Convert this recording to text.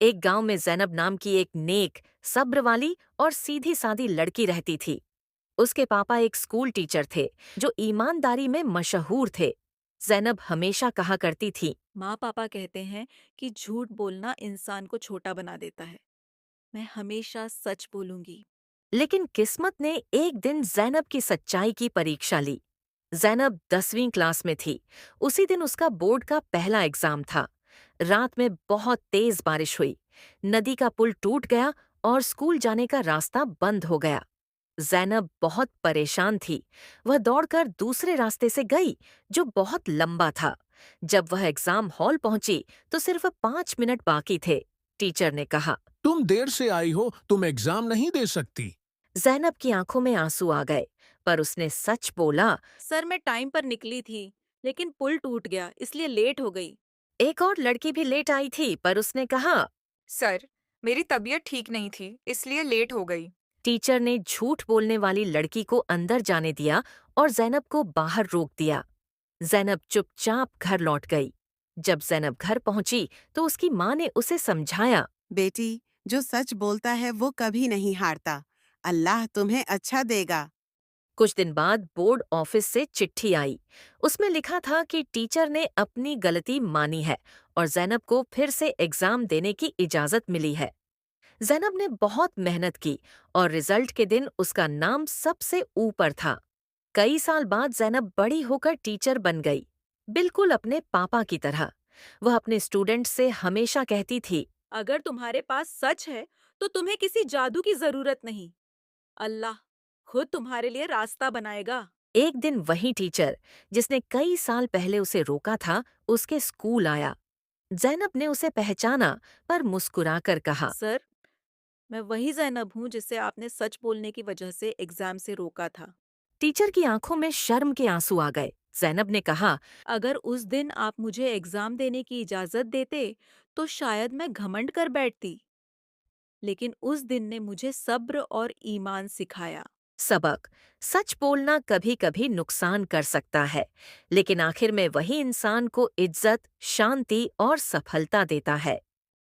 एक गांव में जैनब नाम की एक नेक, सब्र वाली और सीधी सादी लड़की रहती थी। उसके पापा एक स्कूल टीचर थे जो ईमानदारी में मशहूर थे। जैनब हमेशा कहा करती थी, माँ पापा कहते हैं कि झूठ बोलना इंसान को छोटा बना देता है। मैं हमेशा सच बोलूंगी। लेकिन किस्मत ने एक दिन जैनब की सच्चाई की परीक्षा ली। जैनब 10वीं क्लास में थी। उसी दिन उसका बोर्ड का पहला एग्जाम था। रात में बहुत तेज बारिश हुई। नदी का पुल टूट गया और स्कूल जाने का रास्ता बंद हो गया। जैनब बहुत परेशान थी। वह दौड़कर दूसरे रास्ते से गई, जो बहुत लंबा था। जब वह एग्जाम हॉल पहुंची तो सिर्फ 5 मिनट बाकी थे। टीचर ने कहा, तुम देर से आई हो, तुम एग्जाम नहीं दे सकती। जैनब की आंखों में आंसू आ गए, पर उसने सच बोला। सर, मैं टाइम पर निकली थी, लेकिन पुल टूट गया इसलिए लेट हो गई। एक और लड़की भी लेट आई थी, पर उसने कहा। सर, मेरी तबीयत ठीक नहीं थी, इसलिए लेट हो गई। टीचर ने झूठ बोलने वाली लड़की को अंदर जाने दिया और जैनब को बाहर रोक दिया। जैनब चुपचाप घर लौट गई। जब जैनब घर पहुंची तो उसकी माँ ने उसे समझाया। बेटी, जो सच बोलता है वो कभी नहीं हारता। अल्लाह तुम्हें अच्छा देगा। कुछ दिन बाद बोर्ड ऑफिस से चिट्ठी आई। उसमें लिखा था कि टीचर ने अपनी गलती मानी है और जैनब को फिर से एग्जाम देने की इजाजत मिली है। जैनब ने बहुत मेहनत की और रिजल्ट के दिन उसका नाम सबसे ऊपर था। कई साल बाद जैनब बड़ी होकर टीचर बन गई, बिल्कुल अपने पापा की तरह। वह अपने स्टूडेंट से हमेशा कहती थी, अगर तुम्हारे पास सच है तो तुम्हें किसी जादू की जरूरत नहीं। अल्लाह खुद तुम्हारे लिए रास्ता बनाएगा। एक दिन वही टीचर जिसने कई साल पहले उसे रोका था, उसके स्कूल आया। जैनब ने उसे पहचाना, पर मुस्कुराकर कहा। सर, मैं वही जैनब हूँ जिसे आपने सच बोलने की वजह से एग्जाम से रोका था। टीचर की आंखों में शर्म के आंसू आ गए। जैनब ने कहा, अगर उस दिन आप मुझे एग्जाम देने की इजाजत देते तो शायद मैं घमंड कर बैठती, लेकिन उस दिन ने मुझे सब्र और ईमान सिखाया। सबक: सच बोलना कभी कभी नुकसान कर सकता है, लेकिन आखिर में वही इंसान को इज्जत, शांति और सफलता देता है।